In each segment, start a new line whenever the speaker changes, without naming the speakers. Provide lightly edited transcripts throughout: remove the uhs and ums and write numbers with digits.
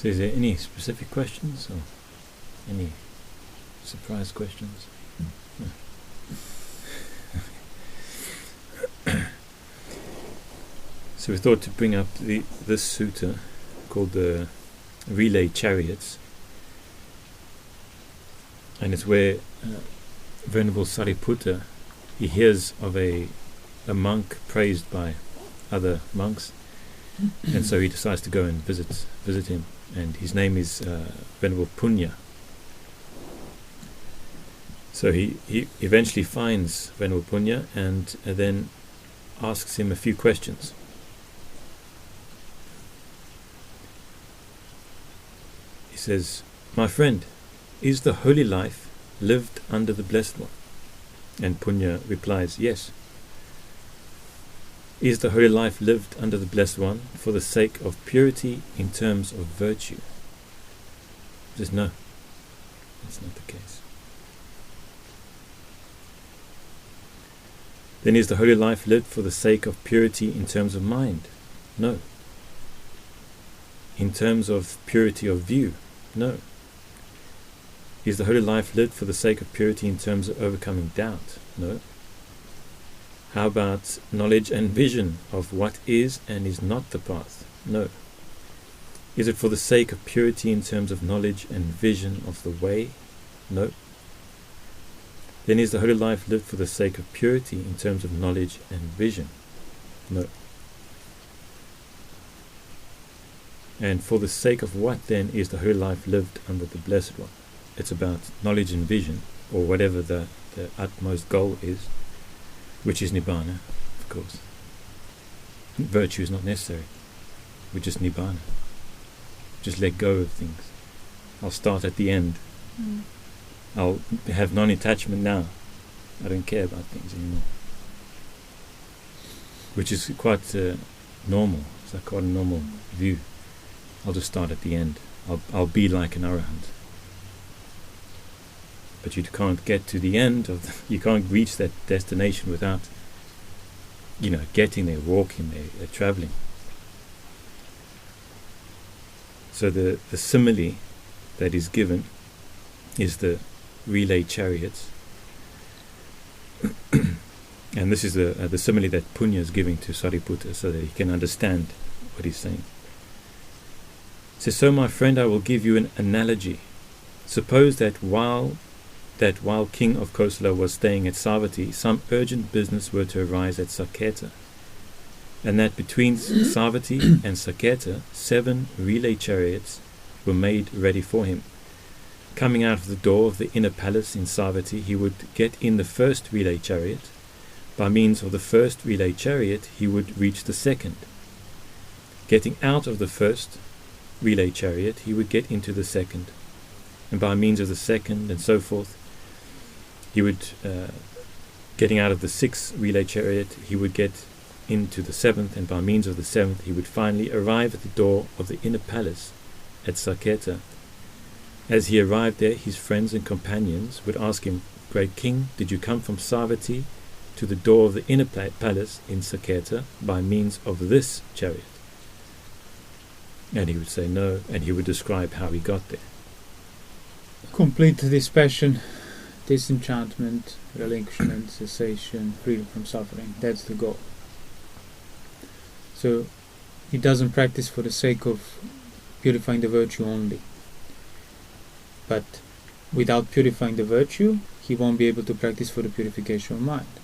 So is there any specific questions or any surprise questions? So we thought to bring up this sutta called the Relay Chariots, and it's where Venerable Sariputta, he hears of a monk praised by other monks, and so he decides to go and visit him, and his name is Venerable Punya. So he eventually finds Venerable Punya and then asks him a few questions. He says, "My friend, is the holy life lived under the Blessed One?" And Punya replies, "Yes." "Is the holy life lived under the Blessed One for the sake of purity in terms of virtue?" He says, "No, that's not the case." "Then is the holy life lived for the sake of purity in terms of mind?" "No." "In terms of purity of view?" "No." "Is the holy life lived for the sake of purity in terms of overcoming doubt?" "No." "How about knowledge and vision of what is and is not the path?" "No." "Is it for the sake of purity in terms of knowledge and vision of the way?" "No." "Then is the holy life lived for the sake of purity in terms of knowledge and vision?" "No." "And for the sake of what then is the holy life lived under the Blessed One?" It's about knowledge and vision, or whatever the utmost goal is, which is Nibbana, of course. Virtue is not necessary. We just Nibbana. Just let go of things. I'll start at the end. I'll have non-attachment now. I don't care about things anymore. Which is quite normal. It's like quite a normal view. I'll just start at the end. I'll be like an arahant. But you can't get to the end you can't reach that destination without, getting there, walking there, traveling. So the simile that is given is the relay chariots. And this is the simile that Punya is giving to Sariputta so that he can understand what he's saying. It says, "So my friend, I will give you an analogy. Suppose that while King of Kosala was staying at Savatthi, some urgent business were to arise at Saket, and that between Savatthi and Saket 7 relay chariots were made ready for him. Coming out of the door of the inner palace in Savatthi, he would get in the first relay chariot. By means of the first relay chariot, he would reach the second. Getting out of the first relay chariot, he would get into the second, and by means of the second, and so forth, he would, getting out of the 6th relay chariot, he would get into the 7th, and by means of the 7th, he would finally arrive at the door of the inner palace at Saket. As he arrived there, his friends and companions would ask him, 'Great King, did you come from Savatthi to the door of the inner palace in Saket by means of this chariot?' And he would say no, and he would describe how he got there.
Complete dispassion, disenchantment, relinquishment, cessation, freedom from suffering. That's the goal. So he doesn't practice for the sake of purifying the virtue only. But without purifying the virtue, he won't be able to practice for the purification of mind.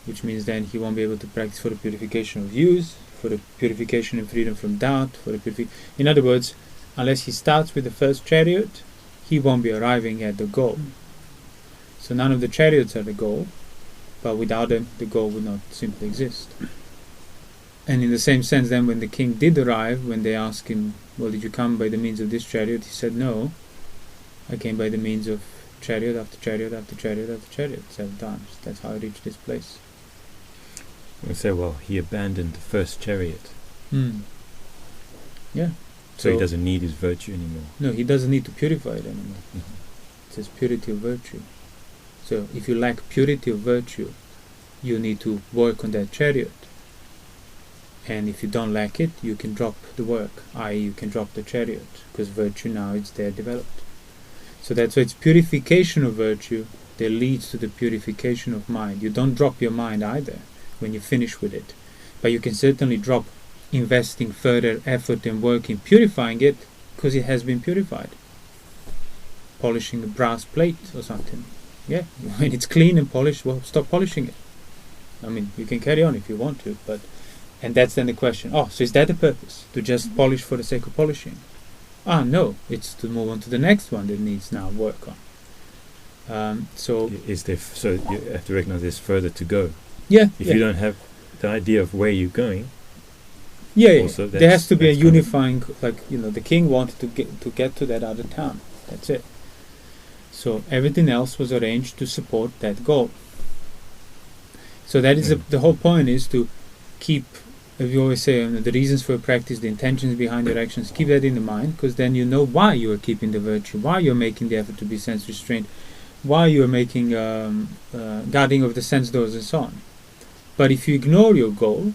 Which means then he won't be able to practice for the purification of views, for the purification and freedom from doubt, in other words, unless he starts with the first chariot, he won't be arriving at the goal. So none of the chariots are the goal, but without them, the goal would not simply exist. And in the same sense, then, when the king did arrive, when they asked him, "Well, did you come by the means of this chariot?" he said, "No, I came by the means of chariot after chariot after chariot after chariot, 7 times. That's how I reached this place."
We say, well, he abandoned the first chariot.
Yeah.
So he doesn't need his virtue anymore.
No, he doesn't need to purify it anymore. It says purity of virtue. So if you lack purity of virtue, you need to work on that chariot. And if you don't lack it, you can drop the work, i.e. you can drop the chariot, because virtue now is there developed. So that's why it's purification of virtue that leads to the purification of mind. You don't drop your mind either when you finish with it, but you can certainly drop investing further effort and work in purifying it, because it has been purified. Polishing a brass plate or something. Yeah, when it's clean and polished, well, stop polishing it. I mean, you can carry on if you want to, but... And that's then the question. Oh, so is that the purpose? To just polish for the sake of polishing? No, it's to move on to the next one that needs now work on. So
you have to recognize there's further to go.
Yeah.
If you don't have the idea of where you're going.
Yeah. There has to be a unifying, the king wanted to get to that other town. That's it. So everything else was arranged to support that goal. So that is the whole point, is to keep, as you always say, the reasons for practice, the intentions behind your actions, keep that in the mind, because then you know why you are keeping the virtue, why you're making the effort to be sense restrained, why you're making guarding of the sense doors and so on. But if you ignore your goal,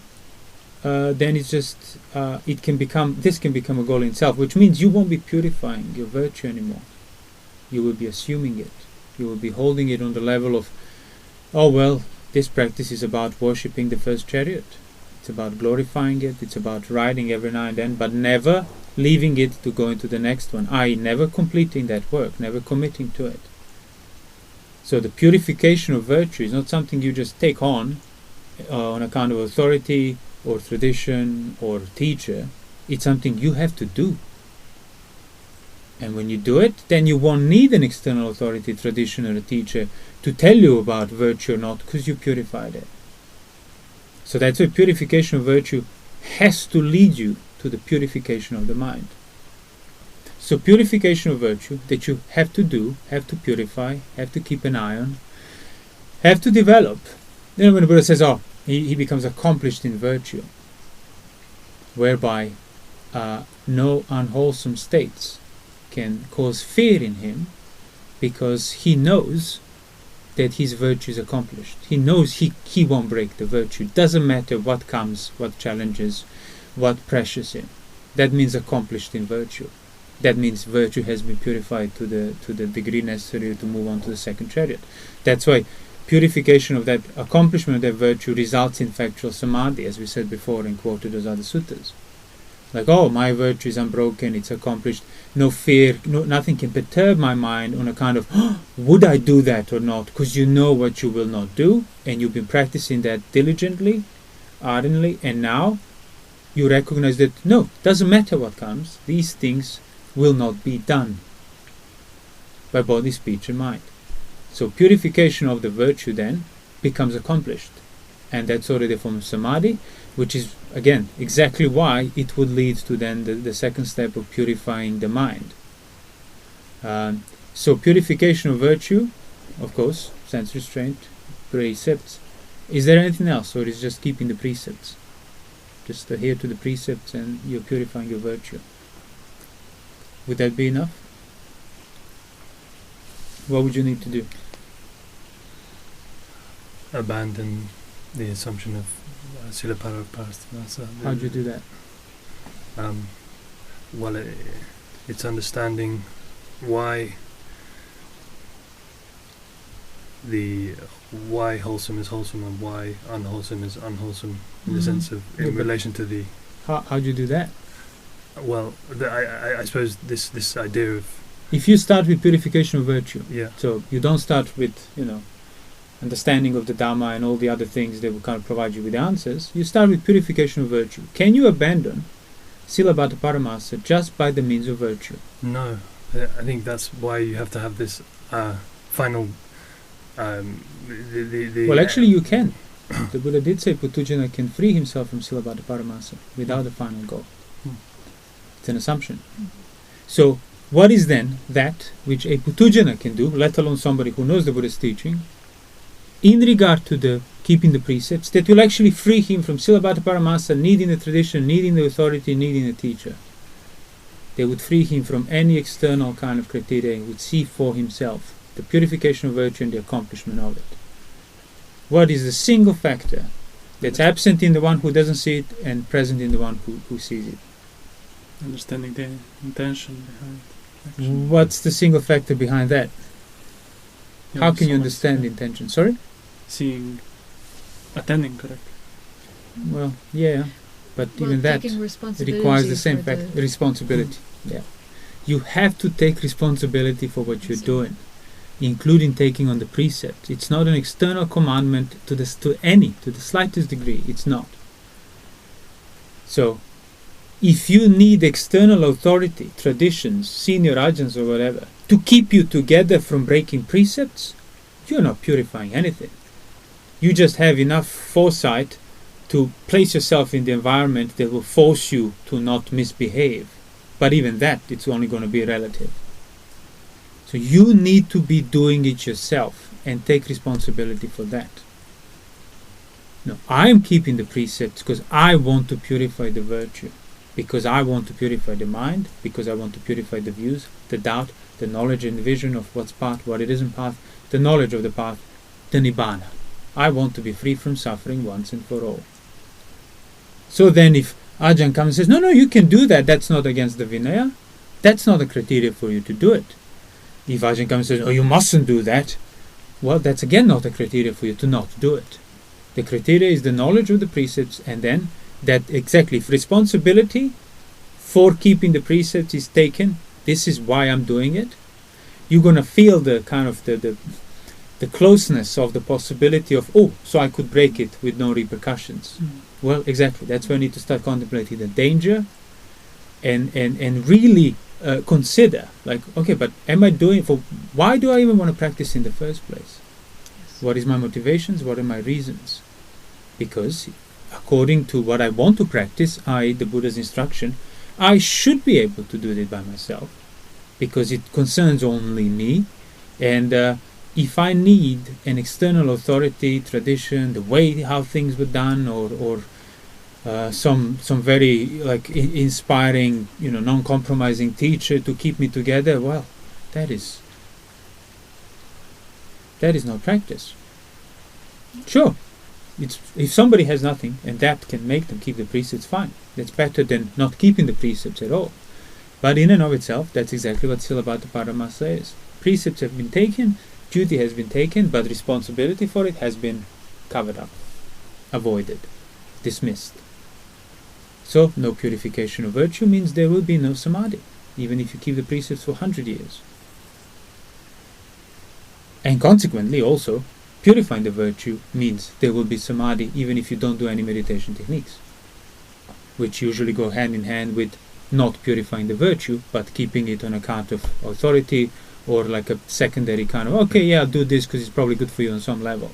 then it's just this can become a goal in itself, which means you won't be purifying your virtue anymore. You will be assuming it. You will be holding it on the level of, oh well, this practice is about worshipping the first chariot. It's about glorifying it. It's about riding every now and then, but never leaving it to go into the next one. I.e., never completing that work, never committing to it. So the purification of virtue is not something you just take on account of authority or tradition or teacher. It's something you have to do. And when you do it, then you won't need an external authority, tradition or a teacher to tell you about virtue or not, because you purified it. So that's why purification of virtue has to lead you to the purification of the mind. So purification of virtue that you have to do, have to purify, have to keep an eye on, have to develop. Then when the Buddha says, he becomes accomplished in virtue, whereby no unwholesome states can cause fear in him, because he knows that his virtue is accomplished. He knows he won't break the virtue. Doesn't matter what comes, what challenges, what pressures him. That means accomplished in virtue. That means virtue has been purified to the degree necessary to move on to the second chariot. That's why purification of that accomplishment of that virtue results in factual samadhi, as we said before and quoted those other suttas. Like, my virtue is unbroken, it's accomplished, no fear, nothing can perturb my mind on account of, would I do that or not? Because you know what you will not do, and you've been practicing that diligently, ardently, and now you recognize that, no, doesn't matter what comes, these things will not be done by body, speech and mind. So purification of the virtue then becomes accomplished. And that's already a form of samadhi, which is, again, exactly why it would lead to then the second step of purifying the mind. So purification of virtue, of course, sense restraint, precepts. Is there anything else, or is just keeping the precepts? Just adhere to the precepts and you're purifying your virtue. Would that be enough? What would you need to do?
Abandon the assumption of Sila Paraparasthamasa.
How do you do that?
It's understanding why wholesome is wholesome and why unwholesome is unwholesome, in the sense of in relation to the.
How do you do that?
Well, I suppose this idea of.
If you start with purification of virtue,
yeah.
So you don't start with understanding of the Dhamma and all the other things that will kind of provide you with answers. You start with purification of virtue. Can you abandon Silabhata Paramasa just by the means of virtue?
No. I think that's why you have to have this final...
well, actually you can. The Buddha did say Putujana can free himself from Silabhata Paramasa without a final goal. It's an assumption. So, what is then that which a Putujana can do, let alone somebody who knows the Buddha's teaching, in regard to the keeping the precepts, that will actually free him from Silabhata Paramasa, needing the tradition, needing the authority, needing the teacher? They would free him from any external kind of criteria. He would see for himself the purification of virtue and the accomplishment of it. What is the single factor That's absent in the one who doesn't see it and present in the one who sees it.
Understanding the intention behind action.
What's the single factor behind that?
Yeah,
How can you
so
understand the intention? Sorry?
Seeing, attending correctly.
Well, yeah, but
Well,
even that
taking responsibility
requires the same
for
fact, responsibility. Yeah, you have to take responsibility for what you're
So-
doing, including taking on the precept. It's not an external commandment to the slightest degree. It's not. So, if you need external authority, traditions, senior ajahns or whatever, to keep you together from breaking precepts, you're not purifying anything. You just have enough foresight to place yourself in the environment that will force you to not misbehave. But even that, it's only going to be relative. So you need to be doing it yourself and take responsibility for that. No, I'm keeping the precepts because I want to purify the virtue, because I want to purify the mind, because I want to purify the views, the doubt, the knowledge and vision of what's path, what it isn't path, the knowledge of the path, the nibbana. I want to be free from suffering once and for all. So then if Ajahn comes and says, no, you can do that, that's not against the Vinaya, that's not a criteria for you to do it. If Ajahn comes and says, oh, you mustn't do that, well, that's again not a criteria for you to not do it. The criteria is the knowledge of the precepts, and then that exactly, if responsibility for keeping the precepts is taken, this is why I'm doing it, you're going to feel the kind of the closeness of the possibility of, oh, so I could break it with no repercussions. Well, exactly. That's where I need to start contemplating the danger and really consider, like, okay, but am I doing for? Why do I even want to practice in the first place?
Yes.
What is my motivations? What are my reasons? Because according to what I want to practice, i.e. the Buddha's instruction, I should be able to do it by myself because it concerns only me. And if I need an external authority, tradition, the way how things were done, or some very like inspiring, non-compromising teacher to keep me together, well, that is not practice. Sure, if somebody has nothing and that can make them keep the precepts, fine. That's better than not keeping the precepts at all. But in and of itself, that's exactly what Silabhata Parama says. Precepts have been taken, duty has been taken, but responsibility for it has been covered up, avoided, dismissed. So, no purification of virtue means there will be no samadhi, even if you keep the precepts for 100 years. And consequently also, purifying the virtue means there will be samadhi even if you don't do any meditation techniques, which usually go hand in hand with not purifying the virtue, but keeping it on account of authority, or like a secondary kind of, okay, yeah, I'll do this because it's probably good for you on some level.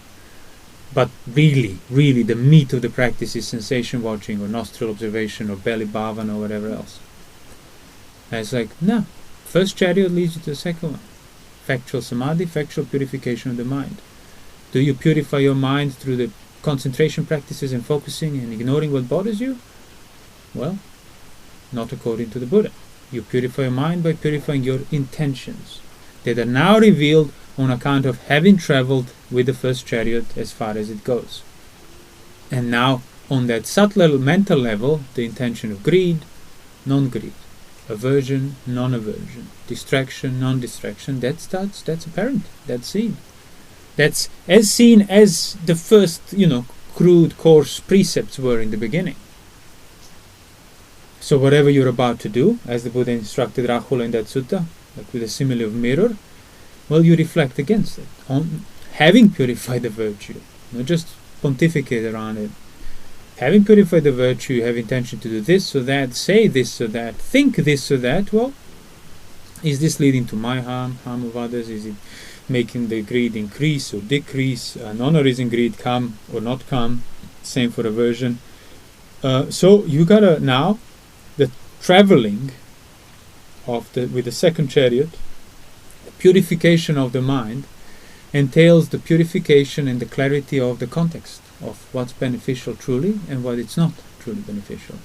But really, the meat of the practice is sensation watching, or nostril observation, or belly bhavana, or whatever else. And it's like, no, first chariot leads you to the second one. Factual samadhi, factual purification of the mind. Do you purify your mind through the concentration practices and focusing and ignoring what bothers you? Well, not according to the Buddha. You purify your mind by purifying your intentions, that are now revealed on account of having traveled with the first chariot as far as it goes. And now, on that subtle mental level, the intention of greed, non-greed, aversion, non-aversion, distraction, non-distraction, that's apparent, that's seen. That's as seen as the first, crude, coarse precepts were in the beginning. So whatever you're about to do, as the Buddha instructed Rahula in that sutta, like with a simile of mirror, well, you reflect against it. On having purified the virtue, not just pontificate around it. Having purified the virtue, you have intention to do this or that, say this or that, think this or that. Well, is this leading to my harm of others? Is it making the greed increase or decrease? Non-arising greed come or not come? Same for aversion. So you gotta now, the traveling with the second chariot, the purification of the mind entails the purification and the clarity of the context of what's beneficial truly and what it's not truly beneficial.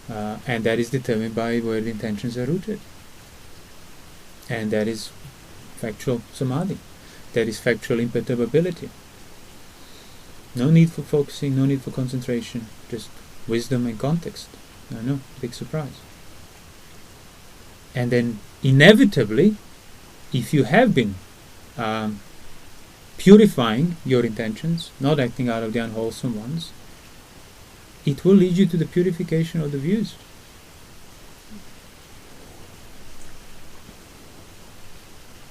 And that is determined by where the intentions are rooted. And that is factual samadhi. That is factual imperturbability. No need for focusing, no need for concentration, just wisdom and context. I know, big surprise. And then inevitably, if you have been purifying your intentions, not acting out of the unwholesome ones, it will lead you to the purification of the views.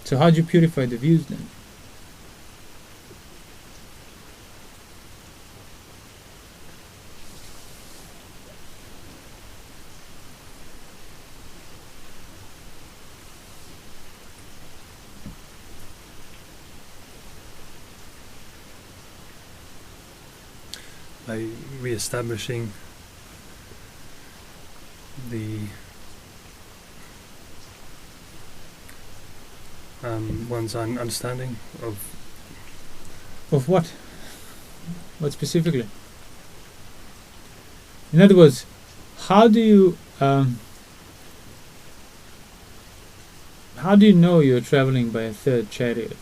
So how do you purify the views then?
By re-establishing the one's understanding of
what? What specifically? In other words, how do you know you're traveling by a third chariot?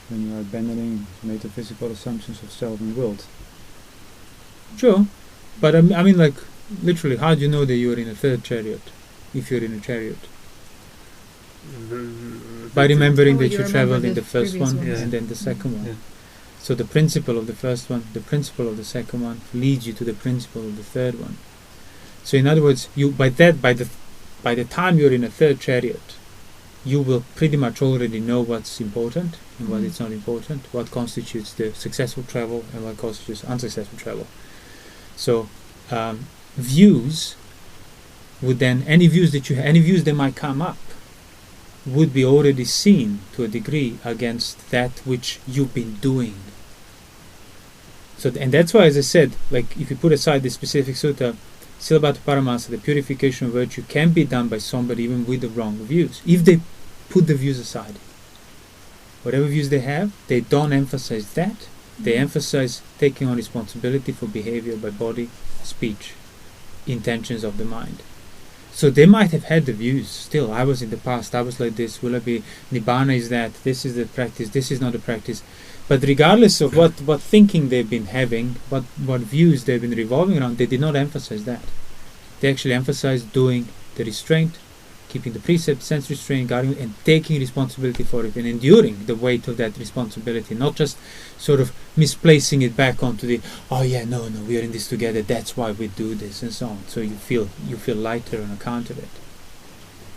When you are abandoning metaphysical assumptions of self and will.
Sure, but I mean, like, literally, how do you know that you're in a third chariot, if you're in a chariot? By remembering that you traveled in the first one and then the second one.
Yeah.
So the principle of the first one, the principle of the second one, leads you to the principle of the third one. So in other words, you by the time you're in a third chariot, you will pretty much already know what's important and what is not important, what constitutes the successful travel and what constitutes unsuccessful travel. So views would then, any views that might come up would be already seen to a degree against that which you've been doing. So and that's why, as I said, like, if you put aside this specific sutta, Silabhata Paramasa, the purification of virtue can be done by somebody even with the wrong views, if they put the views aside. Whatever views they have, they don't emphasize that. They emphasize taking on responsibility for behavior by body, speech, intentions of the mind. So they might have had the views, still, I was in the past, I was like this, will I be, Nibbana is that, this is the practice, this is not the practice. But regardless of what thinking they've been having, what views they've been revolving around, they did not emphasize that. They actually emphasized doing the restraint, keeping the precepts, sense restraint, guarding, and taking responsibility for it and enduring the weight of that responsibility, not just sort of misplacing it back onto the, oh yeah, no, we are in this together, that's why we do this, and so on. So you feel lighter on account of it.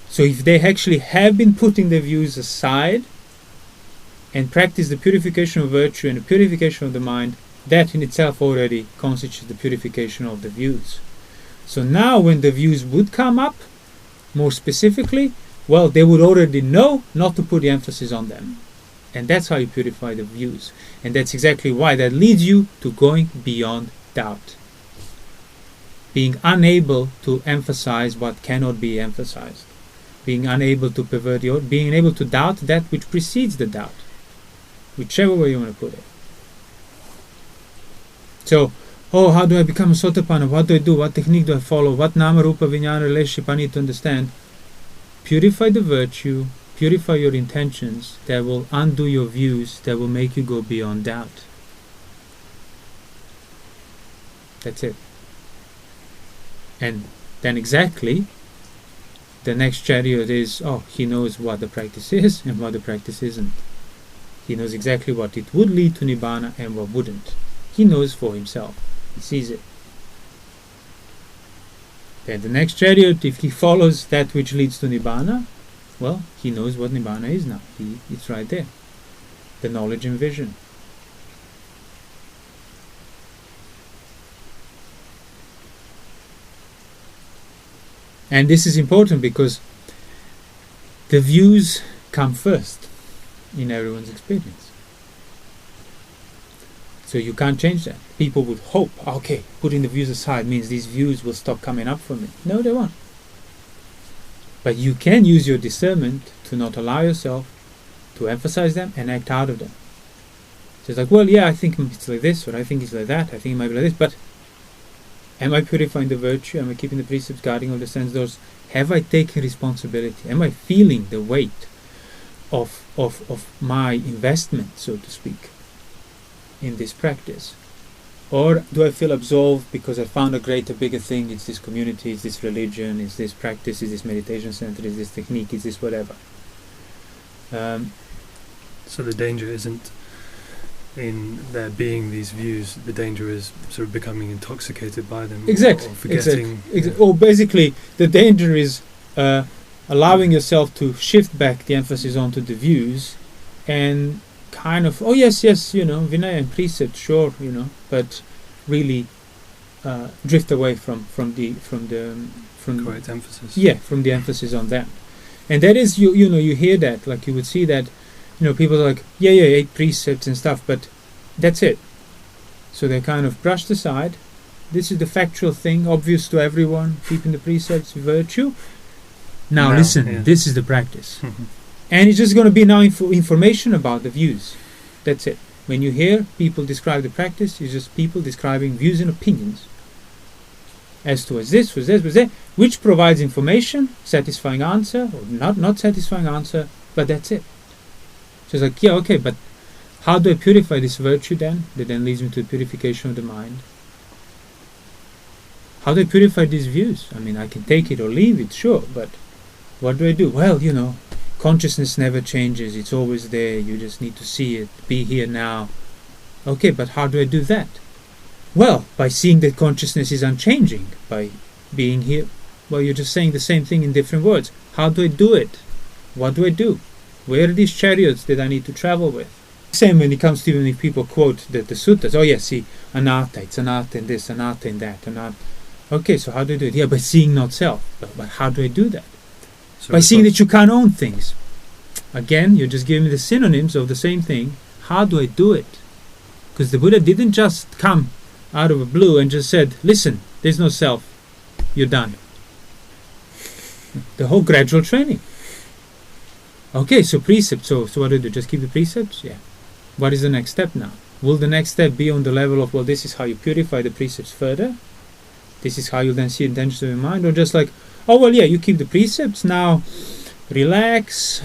So if they actually have been putting their views aside and practice the purification of virtue and the purification of the mind, that in itself already constitutes the purification of the views. So now when the views would come up, more specifically, well, they would already know not to put the emphasis on them. And that's how you purify the views. And that's exactly why that leads you to going beyond doubt. Being unable to emphasize what cannot be emphasized. Being unable to pervert being able to doubt that which precedes the doubt. Whichever way you want to put it. So, how do I become a Sotapanna? What do I do? What technique do I follow? What Nama Rupa Vijnana relationship I need to understand? Purify the virtue, purify your intentions that will undo your views, that will make you go beyond doubt. That's it. And then exactly, the next chariot is, he knows what the practice is and what the practice isn't. He knows exactly what it would lead to Nibbana and what wouldn't. He knows for himself. He sees it. Then the next chariot, if he follows that which leads to Nibbana, well, he knows what Nibbana is now. It's right there. The knowledge and vision. And this is important because the views come first in everyone's experience. So you can't change that. People would hope, okay, putting the views aside means these views will stop coming up for me. No, they won't. But you can use your discernment to not allow yourself to emphasize them and act out of them. So it's like, well, yeah, I think it's like this, or I think it's like that, I think it might be like this, but Am I purifying the virtue? Am I keeping the precepts, guarding all the sense doors? Have I taken responsibility? Am I feeling the weight of my investment, so to speak, in this practice? Or do I feel absolved because I found a greater, bigger thing? It's this community, it's this religion, it's this practice, it's this meditation center, it's this technique, it's this whatever.
So the danger isn't in there being these views, the danger is sort of becoming intoxicated by them.
Exactly.
Or forgetting.
Or basically, the danger is allowing yourself to shift back the emphasis onto the views and kind of, oh yes, Vinaya and precept, sure, but really drift away from the
correct emphasis.
Yeah, from the emphasis on that. And that is, you hear that, like you would see that, people are like, yeah, 8 precepts and stuff, but that's it. So they're kind of brushed aside. This is the factual thing, obvious to everyone, keeping the precepts, virtue. Now listen, this is the practice. And it's just going to be now information about the views. That's it. When you hear people describe the practice, it's just people describing views and opinions. As to was this, was that, which provides information, satisfying answer, or not satisfying answer, but that's it. So it's like, yeah, okay, but how do I purify this virtue then? That then leads me to the purification of the mind. How do I purify these views? I mean, I can take it or leave it, sure, but what do I do? Well, consciousness never changes, it's always there, you just need to see it, be here now. Okay, but how do I do that? Well, by seeing that consciousness is unchanging, by being here. Well, you're just saying the same thing in different words. How do I do it? What do I do? Where are these chariots that I need to travel with? Same when it comes to even if people quote the suttas. Oh yes, see, anatta, it's anatta in this, anatta in that, anatta. Okay, so how do I do it? Yeah, by seeing not self. But how do I do that? So by seeing that you can't own things. Again, you're just giving me the synonyms of the same thing. How do I do it? Because the Buddha didn't just come out of the blue and just said, listen, there's no self, you're done. The whole gradual training. Okay, so precepts. So what do I do? Just keep the precepts? Yeah. What is the next step now? Will the next step be on the level of, well, this is how you purify the precepts further? This is how you then see intentions of your mind? Or just like, oh, well, yeah, you keep the precepts, now relax,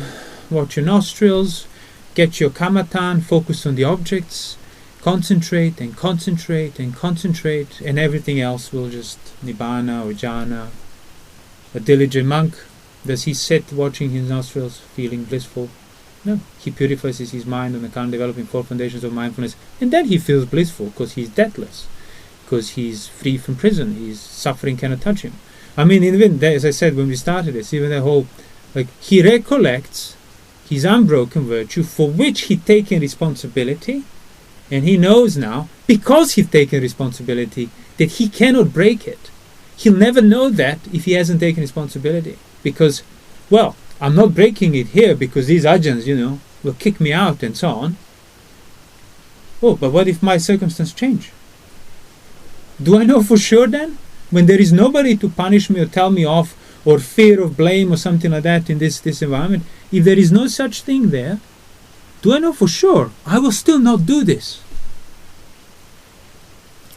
watch your nostrils, get your kamatan, focus on the objects, concentrate and concentrate and concentrate, and everything else will just nibbana or jhana. A diligent monk, does he sit watching his nostrils, feeling blissful? No, he purifies his mind on account of developing 4 foundations of mindfulness, and then he feels blissful because he's deathless, because he's free from prison, his suffering cannot touch him. I mean, even as I said when we started this, even the whole, like, he recollects his unbroken virtue for which he'd taken responsibility, and he knows now, because he's taken responsibility, that he cannot break it. He'll never know that if he hasn't taken responsibility. Because, well, I'm not breaking it here because these ajahns, will kick me out and so on. Oh, but what if my circumstance change? Do I know for sure then? When there is nobody to punish me or tell me off, or fear of blame or something like that in this environment, if there is no such thing there, do I know for sure I will still not do this?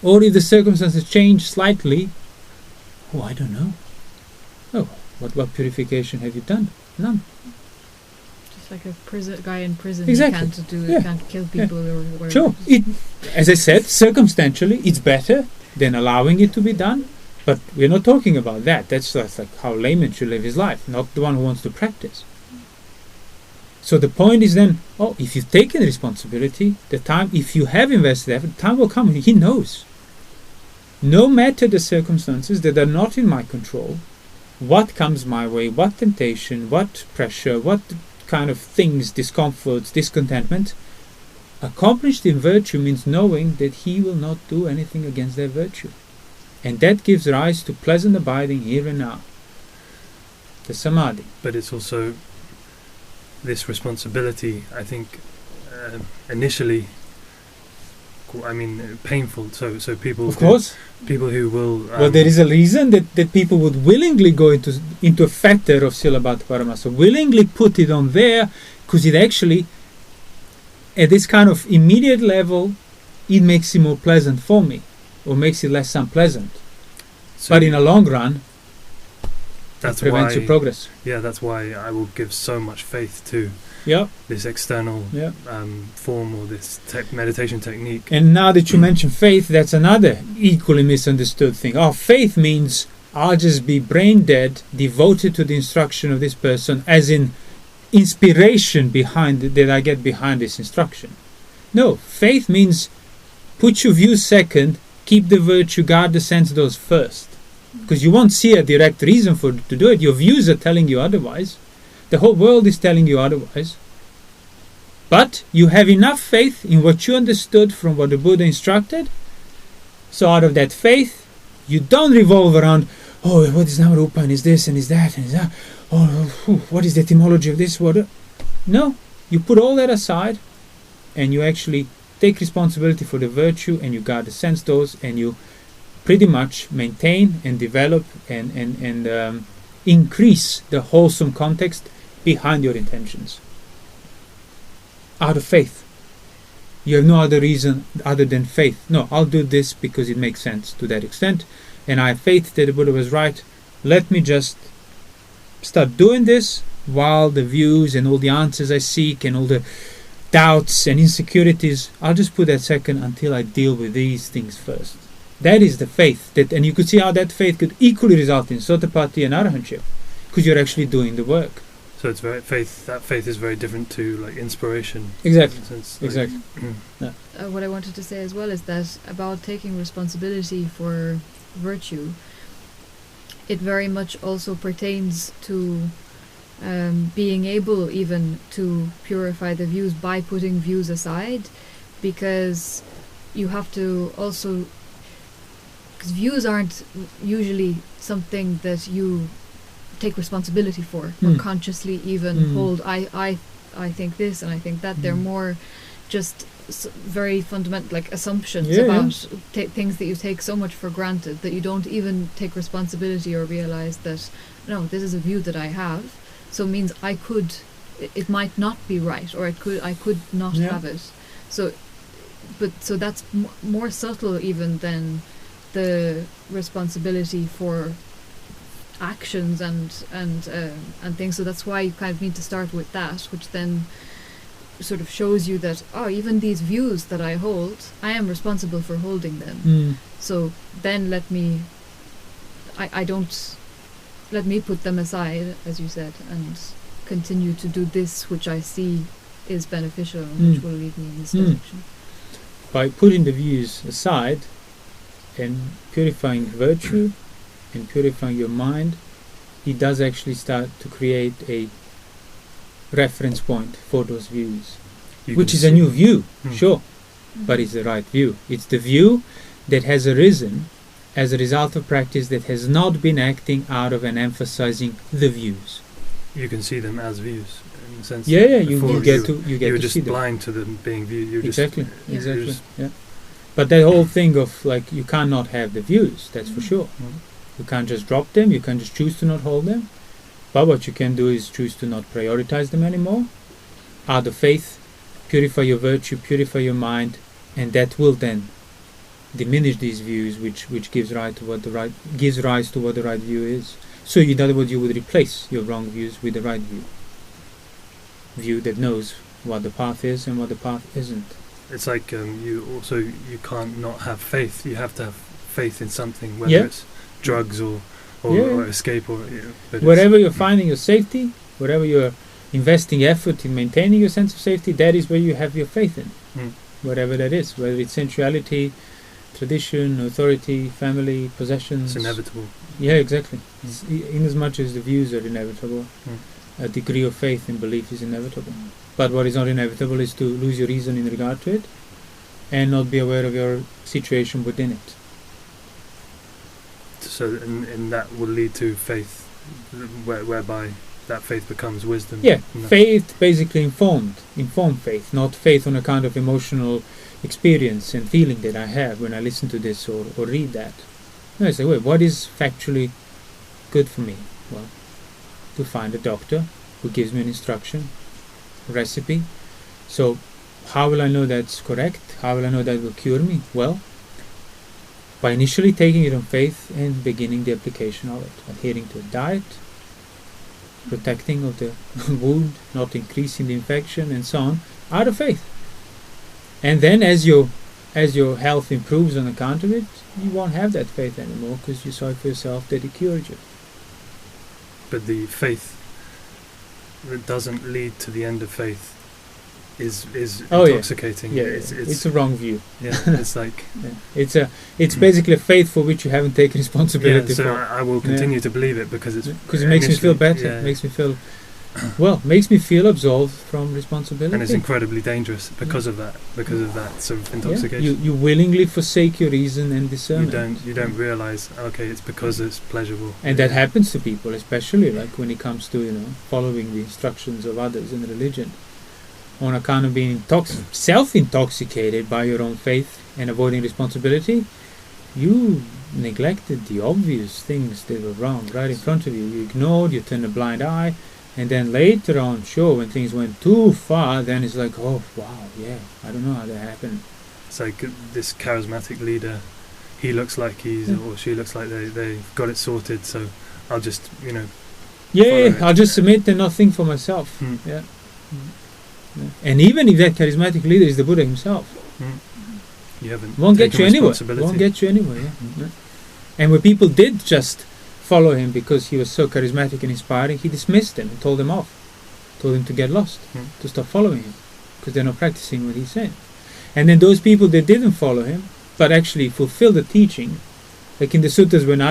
Or if the circumstances change slightly, oh, I don't know. Oh, what purification have you done? None.
Just like a guy in prison,
exactly.
He can't kill people or whatever.
Sure. As I said, circumstantially, it's better than allowing it to be done. But we're not talking about that. That's like how layman should live his life, not the one who wants to practice. So the point is then, if you've taken responsibility, the time, if you have invested effort, the time will come. He knows. No matter the circumstances that are not in my control, what comes my way, what temptation, what pressure, what kind of things, discomforts, discontentment, accomplished in virtue means knowing that he will not do anything against their virtue. And that gives rise to pleasant abiding here and now. The samadhi.
But it's also this responsibility, I think, initially, painful. So people,
of course,
people who will.
Well, there is a reason that people would willingly go into a fetter of Silabhata Paramasa, willingly put it on there, because it actually, at this kind of immediate level, it makes it more pleasant for me, or makes it less unpleasant.
So
but in a long run,
that's
it prevents
why,
your progress.
Yeah, that's why I will give so much faith to
Yeah,
this external
yeah.
form or this meditation technique.
And now that you mention faith, that's another equally misunderstood thing. Oh, faith means I'll just be brain dead, devoted to the instruction of this person, as in inspiration behind that I get behind this instruction. No, faith means put your views second, keep the virtue, guard the sense those first. Because you won't see a direct reason to do it. Your views are telling you otherwise. The whole world is telling you otherwise. But you have enough faith in what you understood from what the Buddha instructed. So out of that faith, you don't revolve around, oh, what is Namarupa, and is this, and is that, and is that. Oh, what is the etymology of this? What? No, you put all that aside, and you actually take responsibility for the virtue, and you guard the sense doors, and you pretty much maintain and develop and increase the wholesome context behind your intentions. Out of faith. You have no other reason other than faith. No, I'll do this because it makes sense to that extent, and I have faith that the Buddha was right. Let me just start doing this while the views and all the answers I seek and all the doubts and insecurities, I'll just put that second until I deal with these things first. That is the faith. And you could see how that faith could equally result in Sotapatti and Arahantship, because you're actually doing the work.
So it's very faith. That faith is very different to like inspiration.
Exactly.
Sense,
Exactly.
Yeah.
What I wanted to say as well is that about taking responsibility for virtue, it very much also pertains to being able even to purify the views by putting views aside, because you have to also, because views aren't usually something that you take responsibility for or consciously even hold. I think this and I think that. They're more just very fundamental, like assumptions about things that you take so much for granted that you don't even take responsibility or realize that no, this is a view that I have, so it means it might not be right, or I could not have it. So that's more subtle even than the responsibility for actions and things. So that's why you kind of need to start with that, which then sort of shows you that even these views that I hold, I am responsible for holding them. So then let me put them aside, as you said, and continue to do this which I see is beneficial and which will lead me in this direction.
By putting the views aside and purifying virtue and purifying your mind, it does actually start to create a reference point for those views, which is a new view, sure, but it's the right view. It's the view that has arisen as a result of practice that has not been acting out of and emphasizing the views.
You can see them as views in the sense.
You get to see them.
You're just blind to them being viewed.
Exactly. But that whole thing of like you cannot have the views, that's for sure. You can't just drop them, you can't just choose to not hold them. But what you can do is choose to not prioritize them anymore. Out of faith, purify your virtue, purify your mind, and that will then diminish these views, which gives rise to what the right view is. So in other words, you would replace your wrong views with the right view that knows what the path is and what the path isn't.
It's like you can't not have faith. You have to have faith in something, whether it's drugs or escape or wherever
you're finding your safety, wherever you're investing effort in maintaining your sense of safety, that is where you have your faith in. Whatever that is, whether it's sensuality, tradition, authority, family, possessions.
It's inevitable.
Yeah, exactly. In as much as the views are inevitable, a degree of faith and belief is inevitable. But what is not inevitable is to lose your reason in regard to it and not be aware of your situation within it.
So, and that will lead to faith, whereby that faith becomes wisdom.
Yeah, faith basically informed faith, not faith on account of emotional experience and feeling that I have when I listen to this or read that. No, it's like, wait, what is factually good for me? Well, to find a doctor who gives me an instruction, recipe. So, how will I know that's correct? How will I know that will cure me? Well, by initially taking it on faith and beginning the application of it, adhering to a diet, protecting of the wound, not increasing the infection, and so on, out of faith. And then as your health improves on account of it, you won't have that faith anymore because you saw for yourself that it cured you.
But the faith that doesn't lead to the end of faith is intoxicating.
Yeah, it's a wrong view.
Yeah, it's like
it's basically a faith for which you haven't taken responsibility
so
for.
I will continue to believe it because it
makes me feel better. It makes me feel makes me feel absolved from responsibility.
And it's incredibly dangerous because of that sort of intoxication.
You willingly forsake your reason and discernment.
You don't realize, okay, it's because it's pleasurable.
And that happens to people, especially like when it comes to following the instructions of others in religion, on account of being self-intoxicated by your own faith and avoiding responsibility. You neglected the obvious things that were wrong right in front of you. You ignored, you turned a blind eye. And then later on, sure, when things went too far, then it's like, oh, wow, yeah, I don't know how that happened.
It's like this charismatic leader, he looks like or she looks like they've got it sorted, so I'll just,
I'll just submit and not think for myself. Yeah. And even if that charismatic leader is the Buddha himself,
you haven't
won't get you anywhere. Yeah. And when people did just follow him because he was so charismatic and inspiring, he dismissed them and told them off, told them to get lost, to stop following him because they're not practicing what he's saying. And then those people that didn't follow him but actually fulfill the teaching, like in the suttas when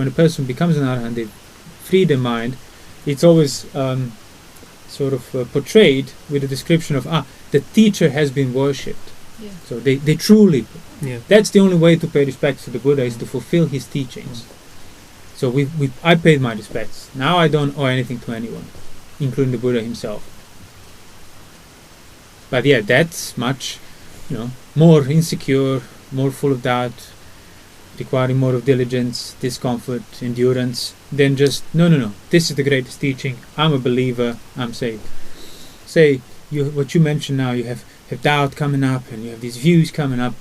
a person becomes an arahant, they free their mind. It's always portrayed with the description of the teacher has been worshipped.
Yeah.
So they truly that's the only way to pay respects to the Buddha, is to fulfill his teachings. So I paid my respects. Now I don't owe anything to anyone, including the Buddha himself. But yeah, that's much, more insecure, more full of doubt, requiring more of diligence, discomfort, endurance, than just, no, this is the greatest teaching, I'm a believer, I'm saved. Say, what you mentioned now, you have doubt coming up, and you have these views coming up.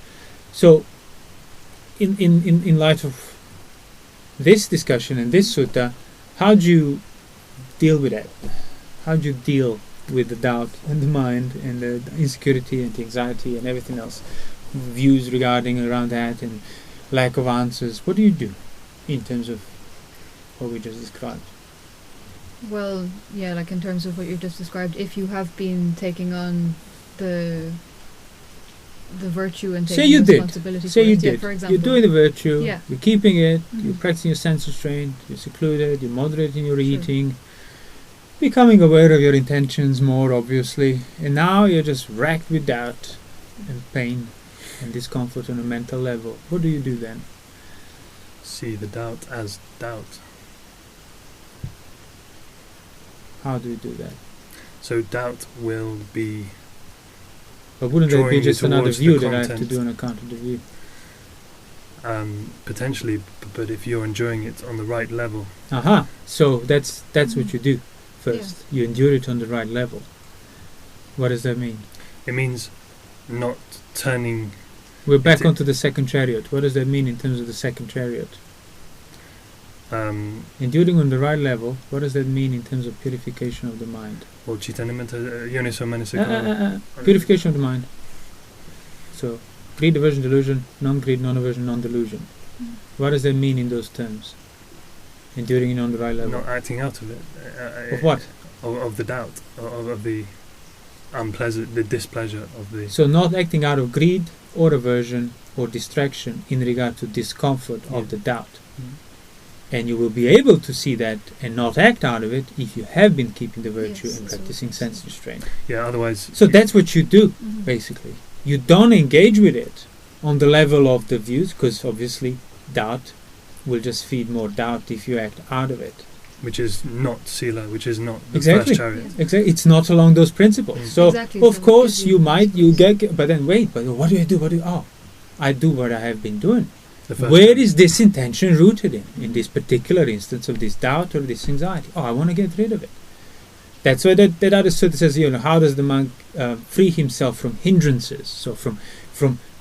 So, in light of this discussion and this sutta, how do you deal with that? How do you deal with the doubt and the mind and the insecurity and the anxiety and everything else? Views around that and lack of answers. What do you do in terms of what we just described?
Well, yeah, like in terms of what you just described, if you have been taking on the virtue and taking responsibility for it, for example.
You're doing the virtue,
Yeah.
You're keeping it, you're practicing your sense restraint, you're secluded, you're moderating your eating, becoming aware of your intentions more, obviously, and now you're just racked with doubt and pain and discomfort on a mental level. What do you do then?
See the doubt as doubt.
How do you do that?
So doubt will be...
But wouldn't that be just another view that I have to do on account of the view?
Potentially, but if you're enduring it on the right level.
Aha! So that's what you do first. Yeah. You endure it on the right level. What does that mean?
It means not turning...
We're back onto the second chariot. What does that mean in terms of the second chariot? Enduring on the right level, what does that mean in terms of purification of the mind?
Well,
purification of the mind. So, greed, aversion, delusion, non-greed, non-aversion, non-delusion. What does that mean in those terms? Enduring it on the right level.
Not acting out of it.
Of what?
Of the doubt, of the unpleasant, the displeasure of the...
So not acting out of greed or aversion or distraction in regard to discomfort of the doubt. And you will be able to see that and not act out of it if you have been keeping the virtue and practicing sense restraint.
Yeah, otherwise...
So that's what you do, basically. You don't engage with it on the level of the views, because obviously doubt will just feed more doubt if you act out of it.
Which is not sila, which is not the
first
chariot.
Exactly, it's not along those principles. So, of course, you get... But then, wait, but what do you do? I do what I have been doing. Where is this intention rooted in this particular instance of this doubt or this anxiety? I want to get rid of it. That's why that other sutta says, how does the monk free himself from hindrances? So from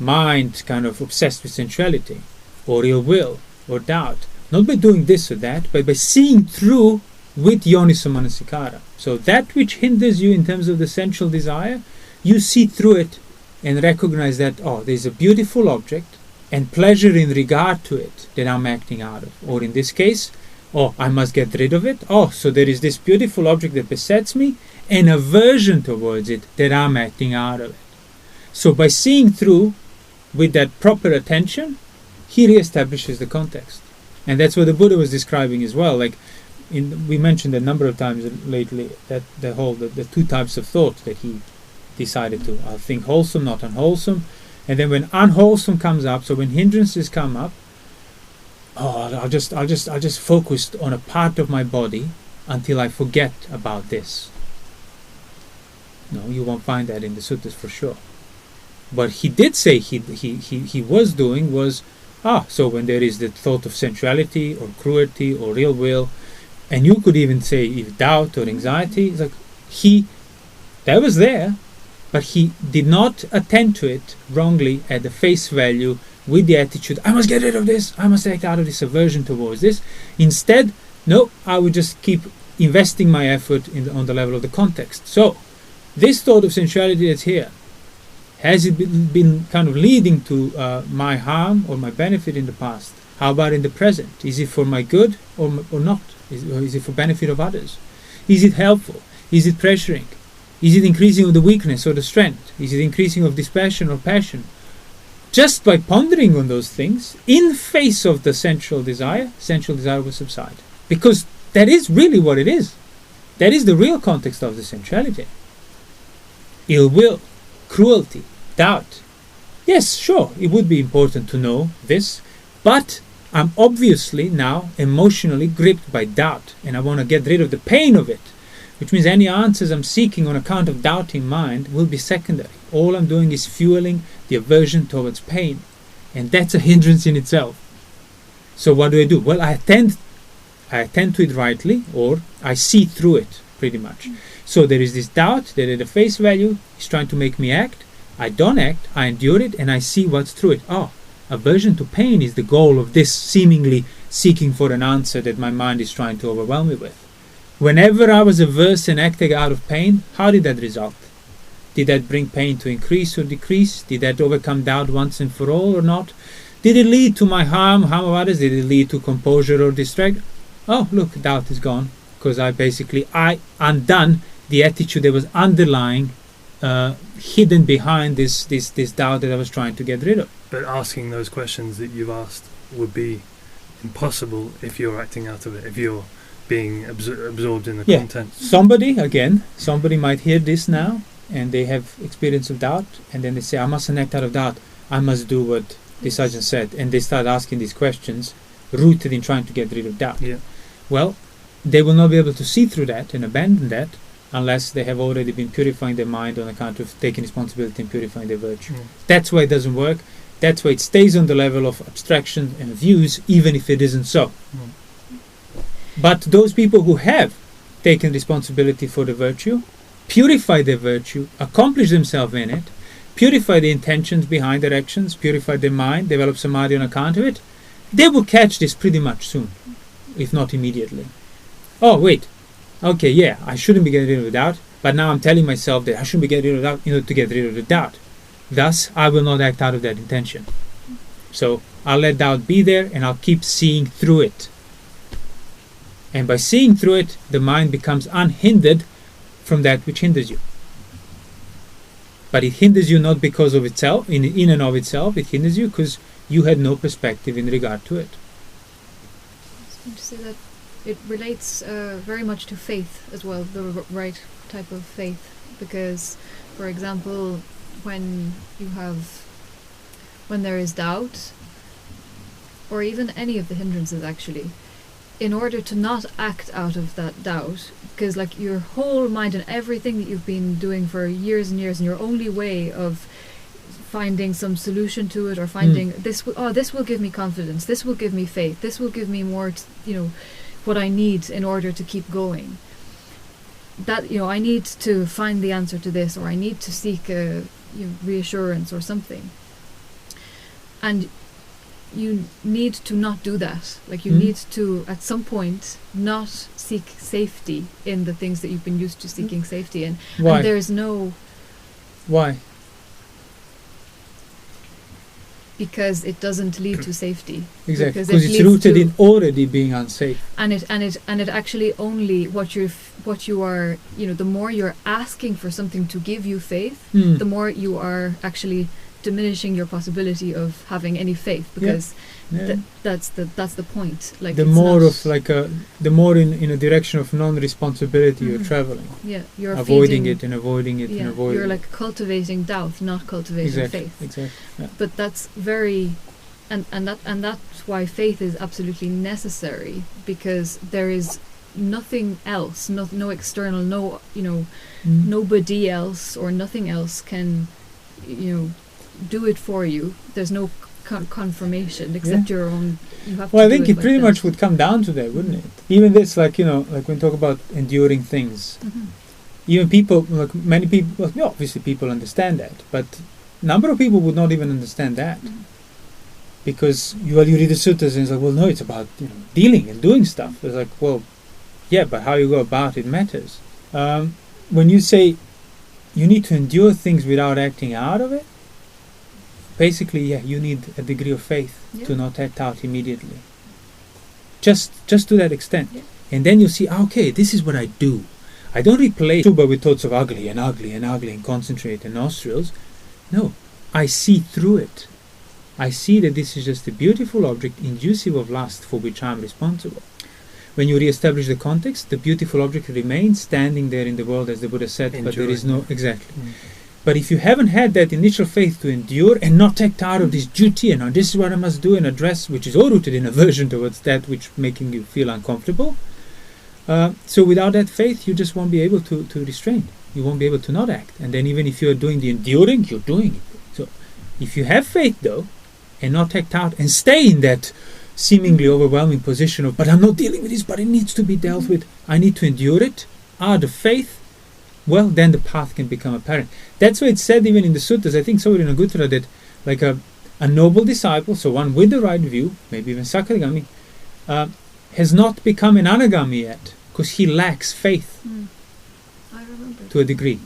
mind kind of obsessed with sensuality. or ill will or doubt. Not by doing this or that, but by seeing through with yoniso manasikara. So that which hinders you in terms of the sensual desire, you see through it and recognize that, there's a beautiful object and pleasure in regard to it that I'm acting out of. Or in this case, I must get rid of it. So there is this beautiful object that besets me and aversion towards it that I'm acting out of it. So by seeing through with that proper attention, he reestablishes the context. And that's what the Buddha was describing as well. Like we mentioned a number of times lately that the two types of thought that he decided to. I'll think wholesome, not unwholesome. And then when unwholesome comes up, so when hindrances come up, I'll just focus on a part of my body until I forget about this. No, you won't find that in the suttas for sure. What he did say he was doing was, so when there is the thought of sensuality or cruelty or ill will, and you could even say if doubt or anxiety, it's like that was there, but he did not attend to it wrongly at the face value with the attitude, I must get rid of this, I must act out of this aversion towards this. Instead, no, I would just keep investing my effort on the level of the context. So, this thought of sensuality that's here, has it been kind of leading to my harm or my benefit in the past? How about in the present? Is it for my good or not? Is it for benefit of others? Is it helpful? Is it pressuring? Is it increasing of the weakness or the strength? Is it increasing of dispassion or passion? Just by pondering on those things, in face of the sensual desire will subside. Because that is really what it is. That is the real context of the sensuality. Ill will, cruelty, doubt. Yes, sure, it would be important to know this, but I'm obviously now emotionally gripped by doubt, and I want to get rid of the pain of it, which means any answers I'm seeking on account of doubting mind will be secondary. All I'm doing is fueling the aversion towards pain, and that's a hindrance in itself. So what do? Well, I attend to it rightly, or I see through it, pretty much. So there is this doubt that at the face value is trying to make me act. I don't act, I endure it, and I see what's through it. Aversion to pain is the goal of this seemingly seeking for an answer that my mind is trying to overwhelm me with. Whenever I was averse and acting out of pain, how did that result? Did that bring pain to increase or decrease? Did that overcome doubt once and for all or not? Did it lead to my harm of others? Did it lead to composure or distract? Look, doubt is gone, because I undone the attitude that was underlying, hidden behind this doubt that I was trying to get rid of.
But asking those questions that you've asked would be impossible if you're acting out of it, if you're being absorbed in the content. Somebody might hear this now, and they have experience of doubt, and then they say, I mustn't act out of doubt, I must do what this Ajahn said, and they start asking these questions rooted in trying to get rid of doubt. Well, they will not be able to see through that and abandon that unless they have already been purifying their mind on account of taking responsibility and purifying their virtue. That's why it doesn't work. That's why it stays on the level of abstraction and views, even if it isn't so. But those people who have taken responsibility for the virtue, purify their virtue, accomplish themselves in it, purify the intentions behind their actions, purify their mind, develop samadhi on account of it, they will catch this pretty much soon, if not immediately. I shouldn't be getting rid of the doubt, but now I'm telling myself that I shouldn't be getting rid of doubt in order to get rid of the doubt. Thus, I will not act out of that intention. So, I'll let doubt be there, and I'll keep seeing through it. And by seeing through it, the mind becomes unhindered from that which hinders you. But it hinders you not because of itself, in and of itself, it hinders you because you had no perspective in regard to it.
I was going to say that it relates very much to faith as well, the right type of faith. Because, for example, when there is doubt, or even any of the hindrances actually, in order to not act out of that doubt, because like your whole mind and everything that you've been doing for years and years, and your only way of finding some solution to it, or finding this will give me confidence, this will give me faith, this will give me more what I need in order to keep going, that I need to find the answer to this, or I need to seek a reassurance or something. And you need to not do that. Like you need to, at some point, not seek safety in the things that you've been used to seeking safety in.
Why?
And there's no...
Why?
Because it doesn't lead to safety.
Exactly,
Because
because
it
it's
leads
rooted
to-
in already being unsafe.
And it actually only what you are, you know, the more you're asking for something to give you faith, the more you are actually diminishing your possibility of having any faith, because
Yeah.
that's the point. Like
the
it's
more
not-
of like the more in a direction of non-responsibility you're
Mhm.
traveling,
yeah, you're
avoiding
feeding,
it and avoiding it and
yeah,
avoiding
you're
it.
like cultivating doubt, not cultivating
Exactly,
faith.
exactly. Yeah.
But that's very, and that's why faith is absolutely necessary, because there is nothing else, no external, no, you know, nobody else or nothing else can, you know, do it for you. There's no confirmation except your own. You have
Well,
to
I think
do
it
like
pretty
that.
much would come down to that, wouldn't it? Even this, like, you know, like when we talk about enduring things,
Mhm.
even people, like many people, well, yeah, obviously people understand that, but a number of people would not even understand that.
Mhm.
Because you read the suttas and it's like, well, no, it's about, you know, dealing and doing stuff. It's like, well, yeah, but how you go about it matters. When you say you need to endure things without acting out of it, basically, yeah, you need a degree of faith to not act out immediately. Just to that extent.
Yeah.
And then you see, okay, this is what I do. I don't replace Subha with thoughts of ugly and ugly and ugly and concentrate and nostrils. No, I see through it. I see that this is just a beautiful object inducive of lust for which I am responsible. When you re-establish the context, the beautiful object remains standing there in the world, as the Buddha said, but there is no... Exactly. But if you haven't had that initial faith to endure and not act out of this duty and this is what I must do and address, which is all rooted in aversion towards that which making you feel uncomfortable, so without that faith, you just won't be able to restrain. You won't be able to not act. And then even if you're doing the enduring, you're doing it. So if you have faith, though, and not act out and stay in that seemingly overwhelming position of, but I'm not dealing with this, but it needs to be dealt with, I need to endure it, out of faith, well, then the path can become apparent. That's why it's said even in the suttas, I think so in Aguttara, that like a noble disciple, so one with the right view, maybe even Sakadagami, has not become an anagami yet, because he lacks faith
I remember.
to a degree.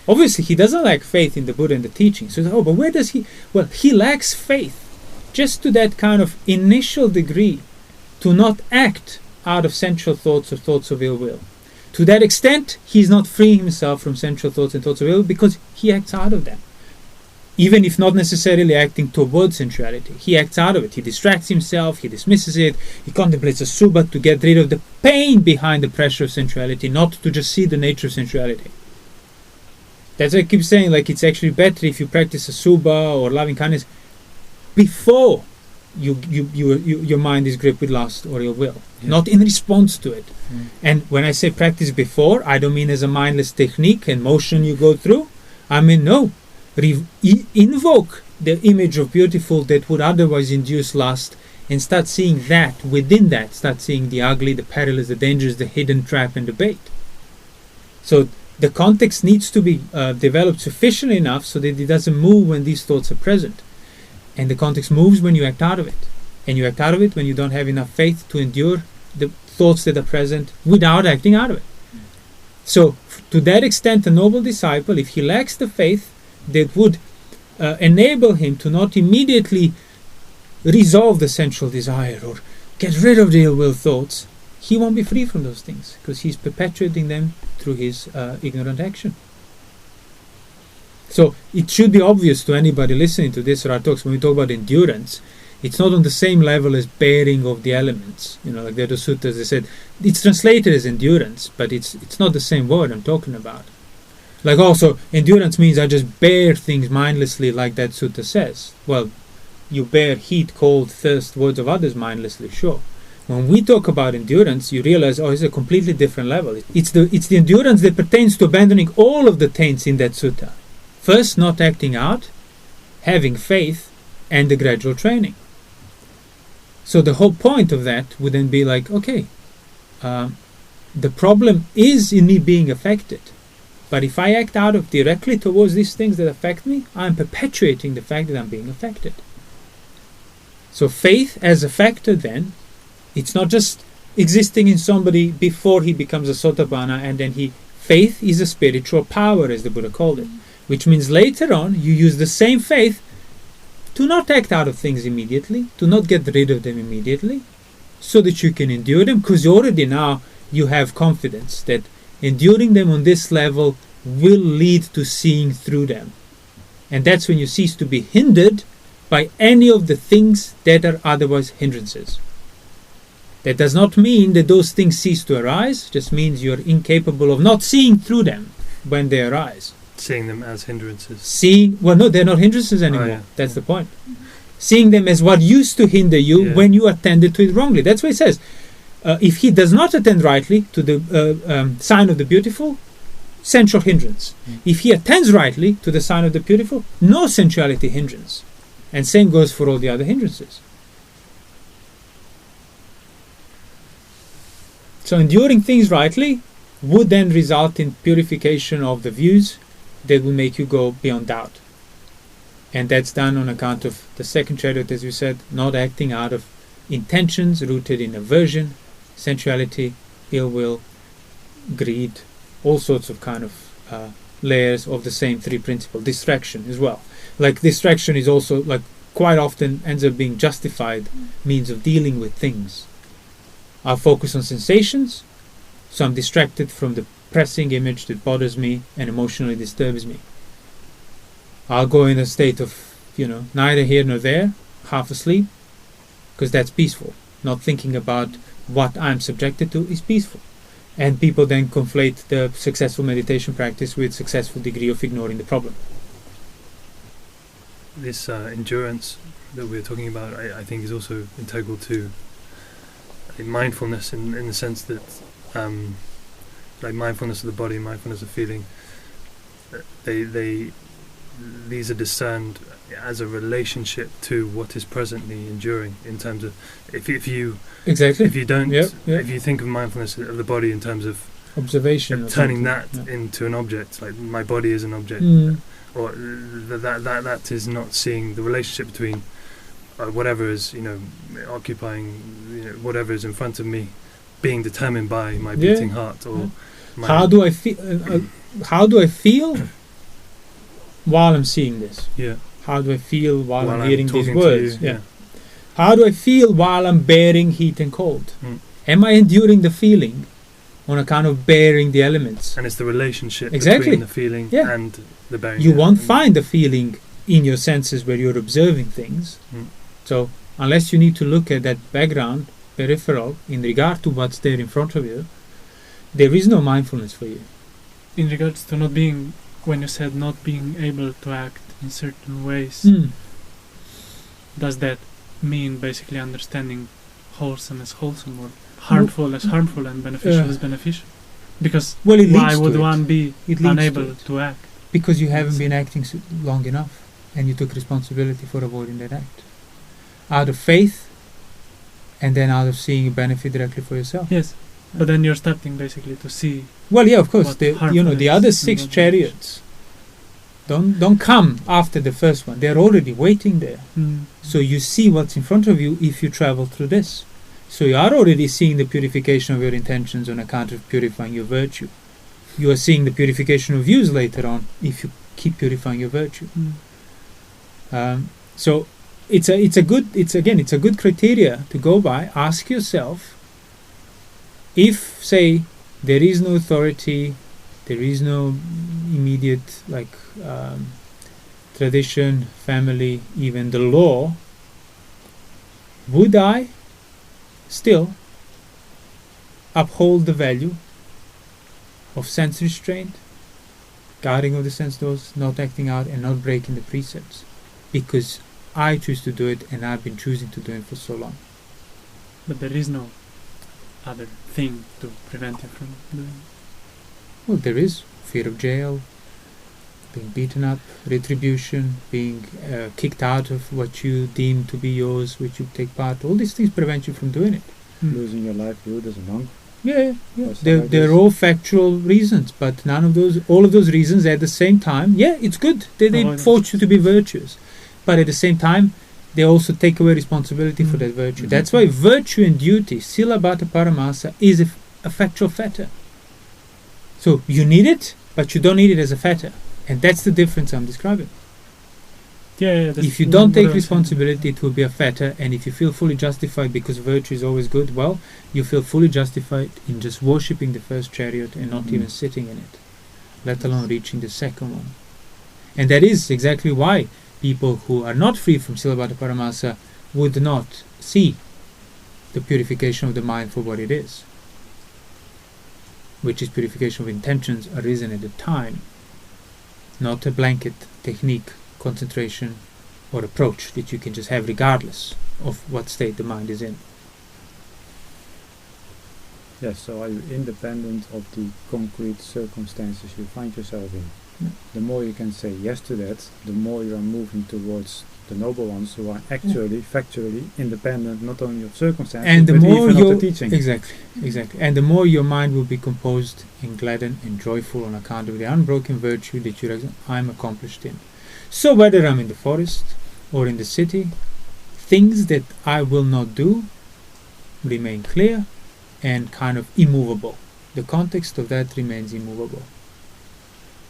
Obviously, he doesn't lack faith in the Buddha and the teaching. So, but where does he... Well, he lacks faith just to that kind of initial degree to not act out of sensual thoughts or thoughts of ill will. To that extent, he's not freeing himself from sensual thoughts and thoughts of ill because he acts out of them. Even if not necessarily acting towards sensuality. He acts out of it. He distracts himself, he dismisses it, he contemplates a subha to get rid of the pain behind the pressure of sensuality, not to just see the nature of sensuality. That's why I keep saying, like, it's actually better if you practice a subha or loving kindness before your mind is gripped with lust or ill will, not in response to it. And when I say practice before, I don't mean as a mindless technique and motion you go through. I mean, no, invoke the image of beautiful that would otherwise induce lust and start seeing that within that, start seeing the ugly, the perilous, the dangerous, the hidden trap and the bait. So the context needs to be developed sufficiently enough so that it doesn't move when these thoughts are present. And the context moves when you act out of it. And you act out of it when you don't have enough faith to endure the thoughts that are present without acting out of it. So, to that extent, a noble disciple, if he lacks the faith that would enable him to not immediately resolve the sensual desire or get rid of the ill will thoughts, he won't be free from those things because he's perpetuating them through his ignorant action. So it should be obvious to anybody listening to this or our talks when we talk about endurance, it's not on the same level as bearing of the elements. You know, like the other suttas, they said it's translated as endurance, but it's not the same word I'm talking about. Like also, endurance means I just bear things mindlessly, like that sutta says. Well, you bear heat, cold, thirst, words of others mindlessly, sure. When we talk about endurance, you realize, it's a completely different level. It's the endurance that pertains to abandoning all of the taints in that sutta. First, not acting out, having faith, and the gradual training. So the whole point of that would then be like, okay, the problem is in me being affected. But if I act out of directly towards these things that affect me, I'm perpetuating the fact that I'm being affected. So faith as a factor then, it's not just existing in somebody before he becomes a sotapanna and then faith is a spiritual power, as the Buddha called it, which means later on you use the same faith to not act out of things immediately, to not get rid of them immediately, so that you can endure them, because already now you have confidence that enduring them on this level will lead to seeing through them. And that's when you cease to be hindered by any of the things that are otherwise hindrances. That does not mean that those things cease to arise, just means you're incapable of not seeing through them when they arise.
Seeing them as hindrances.
Well, no, they're not hindrances anymore.
Oh, yeah.
That's the point. Seeing them as what used to hinder you when you attended to it wrongly. That's what it says. If he does not attend rightly to the sign of the beautiful, sensual hindrance. If he attends rightly to the sign of the beautiful, no sensuality hindrance. And same goes for all the other hindrances. So enduring things rightly would then result in purification of the views that will make you go beyond doubt. And that's done on account of the second chariot, as you said, not acting out of intentions rooted in aversion, sensuality, ill will, greed, all sorts of kind of layers of the same three principles. Distraction as well. Like distraction is also, like, quite often ends up being justified means of dealing with things. I'll focus on sensations, so I'm distracted from the pressing image that bothers me and emotionally disturbs me. I'll go in a state of, neither here nor there, half asleep, because that's peaceful. Not thinking about what I'm subjected to is peaceful. And people then conflate the successful meditation practice with successful degree of ignoring the problem.
This endurance that we're talking about, I think, is also integral to mindfulness in the sense that, like mindfulness of the body, mindfulness of feeling, these are discerned as a relationship to what is presently enduring. In terms of if you don't if you think of mindfulness of the body in terms of
observation,
turning that into an object, like my body is an object, or that is not seeing the relationship between whatever is occupying whatever is in front of me, being determined by my beating heart, or
how do I feel? How do I feel while I'm seeing this?
Yeah.
How do I feel while I'm hearing these
talking
words?
to you,
How do I feel while I'm bearing heat and cold? Am I enduring the feeling on account of bearing the elements?
And it's the relationship
between
the feeling and the bearing.
You won't find the feeling in your senses where you're observing things. So unless you need to look at that background, peripheral, in regard to what's there in front of you, there is no mindfulness for you.
In regards to not being, when you said not being able to act in certain ways, does that mean basically understanding wholesome as wholesome, or harmful as harmful, and beneficial as beneficial? Because why would one be unable to act?
Because you haven't been acting long enough, and you took responsibility for avoiding that act. Out of faith, and then out of seeing a benefit directly for yourself.
Yes, but then you're starting basically to see.
Well, yeah, of course. The other 6 chariots don't come after the first one. They're already waiting there. So you see what's in front of you if you travel through this. So you are already seeing the purification of your intentions on account of purifying your virtue. You are seeing the purification of views later on if you keep purifying your virtue. So it's a good criteria to go by. Ask yourself, if, say, there is no authority, there is no immediate tradition, family, even the law, would I still uphold the value of sense restraint, guarding of the sense doors, not acting out and not breaking the precepts? Because I choose to do it, and I've been choosing to do it for so long.
But there is no other thing to prevent you from doing it.
Well, there is fear of jail, being beaten up, retribution, being kicked out of what you deem to be yours, which you take part. All these things prevent you from doing it.
Losing your livelihood as a monk.
Yeah. They're all factual reasons, but all of those reasons at the same time, it's good. They force you to be virtuous. But at the same time, they also take away responsibility for that virtue. That's why virtue and duty, sila bhata paramasa, is a factual fetter. So you need it, but you don't need it as a fetter. And that's the difference I'm describing. If you don't take responsibility, it will be a fetter, and if you feel fully justified because virtue is always good, well, you feel fully justified in just worshipping the first chariot and not even sitting in it, let alone reaching the second one. And that is exactly why people who are not free from sila bhata paramasa would not see the purification of the mind for what it is, which is purification of intentions arisen at a time, not a blanket technique, concentration or approach that you can just have regardless of what state the mind is in.
Yes, so are you independent of the concrete circumstances you find yourself in? The more you can say yes to that, the more you are moving towards the noble ones who are actually, factually independent not only of circumstances,
and the
but
more
even of the teaching.
Exactly. And the more your mind will be composed and gladdened and joyful on account of the unbroken virtue that I'm accomplished in. So whether I'm in the forest or in the city, things that I will not do remain clear and kind of immovable. The context of that remains immovable.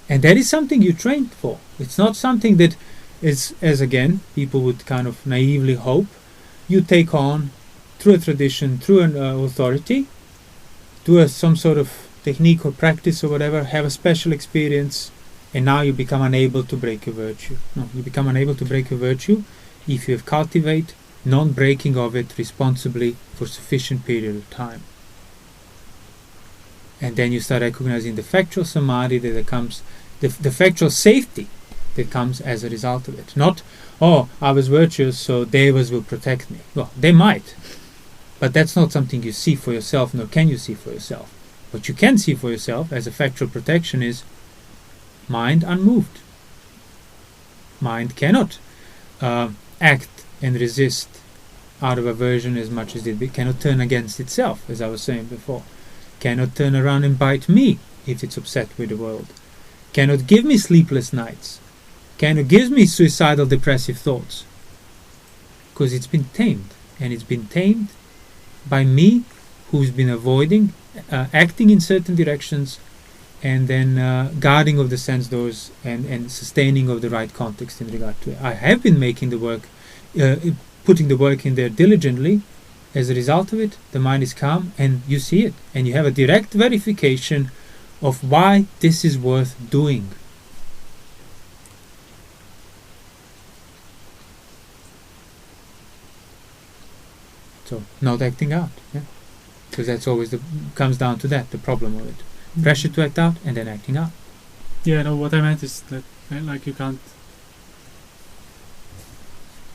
And that is something you trained for. It's not something that is, as again, people would kind of naively hope, you take on through a tradition, through an authority, do some sort of technique or practice or whatever, have a special experience, and now you become unable to break a virtue. No, you become unable to break a virtue if you have cultivated non-breaking of it responsibly for sufficient period of time. And then you start recognizing the factual samadhi that comes, the factual safety that comes as a result of it. Not, oh, I was virtuous, so devas will protect me. Well, they might, but that's not something you see for yourself, nor can you see for yourself. What you can see for yourself as a factual protection is mind unmoved. Mind cannot act and resist out of aversion as much as it cannot turn against itself, as I was saying before. Cannot turn around and bite me if it's upset with the world. Cannot give me sleepless nights. Cannot give me suicidal depressive thoughts. Because it's been tamed. And it's been tamed by me, who's been avoiding, acting in certain directions, and then guarding of the sense doors and sustaining of the right context in regard to it. I have been making the work, putting the work in there diligently. As a result of it, the mind is calm, and you see it, and you have a direct verification of why this is worth doing. So, not acting out, because that's always comes down to that, the problem of it. Pressure to act out, and then acting out.
Yeah, no, what I meant is that, like, you can't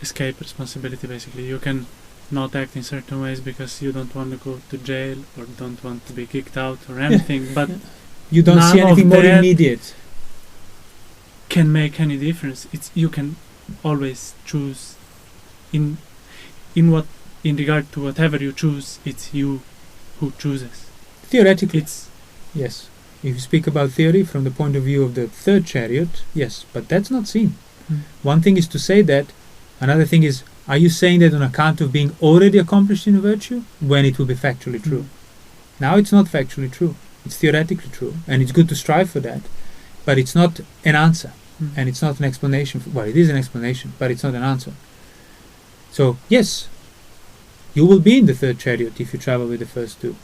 escape responsibility, basically. You can not act in certain ways because you don't want to go to jail or don't want to be kicked out or anything, but
you don't see anything more immediate
can make any difference. It's you can always choose in regard to whatever you choose. It's you who chooses.
Theoretically, yes. If you speak about theory from the point of view of the third chariot, yes, but that's not seen. One thing is to say that, another thing is, are you saying that on account of being already accomplished in a virtue, when it will be factually true? Now it's not factually true. It's theoretically true, and it's good to strive for that, but it's not an answer, and it's not an explanation. Well, it is an explanation, but it's not an answer. So, yes, you will be in the third chariot if you travel with the first two,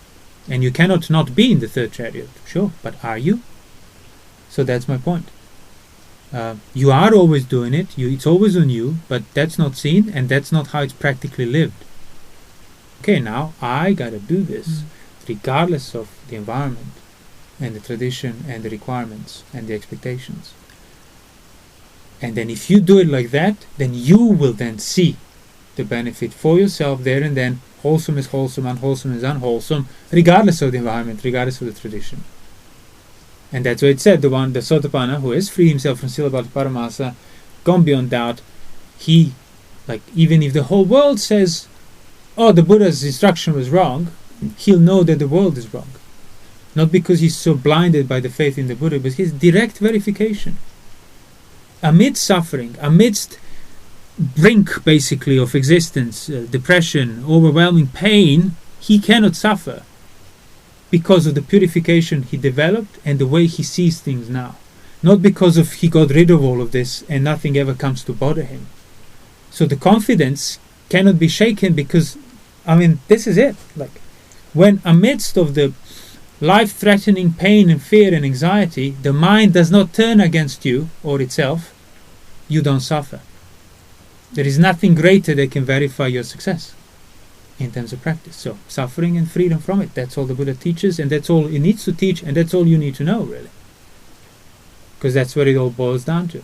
and you cannot not be in the third chariot, sure, but are you? So that's my point. You are always doing it, it's always on you, but that's not seen, and that's not how it's practically lived. Okay, now I gotta do this, regardless of the environment, and the tradition, and the requirements, and the expectations. And then if you do it like that, then you will then see the benefit for yourself there and then. Wholesome is wholesome, unwholesome is unwholesome, regardless of the environment, regardless of the tradition. And that's what it said, the Sotapanna who has freed himself from sila bhata paramasa, gone beyond doubt, he, like, even if the whole world says, oh, the Buddha's instruction was wrong, he'll know that the world is wrong. Not because he's so blinded by the faith in the Buddha, but his direct verification. Amidst suffering, amidst brink basically of existence, depression, overwhelming pain, he cannot suffer because of the purification he developed and the way he sees things now. Not because of he got rid of all of this and nothing ever comes to bother him. So the confidence cannot be shaken because, I mean, this is it. Like, when amidst of the life-threatening pain and fear and anxiety, the mind does not turn against you or itself, you don't suffer. There is nothing greater that can verify your success in terms of practice. So suffering and freedom from it, that's all the Buddha teaches, and that's all it needs to teach, and that's all you need to know, really. Because that's what it all boils down to.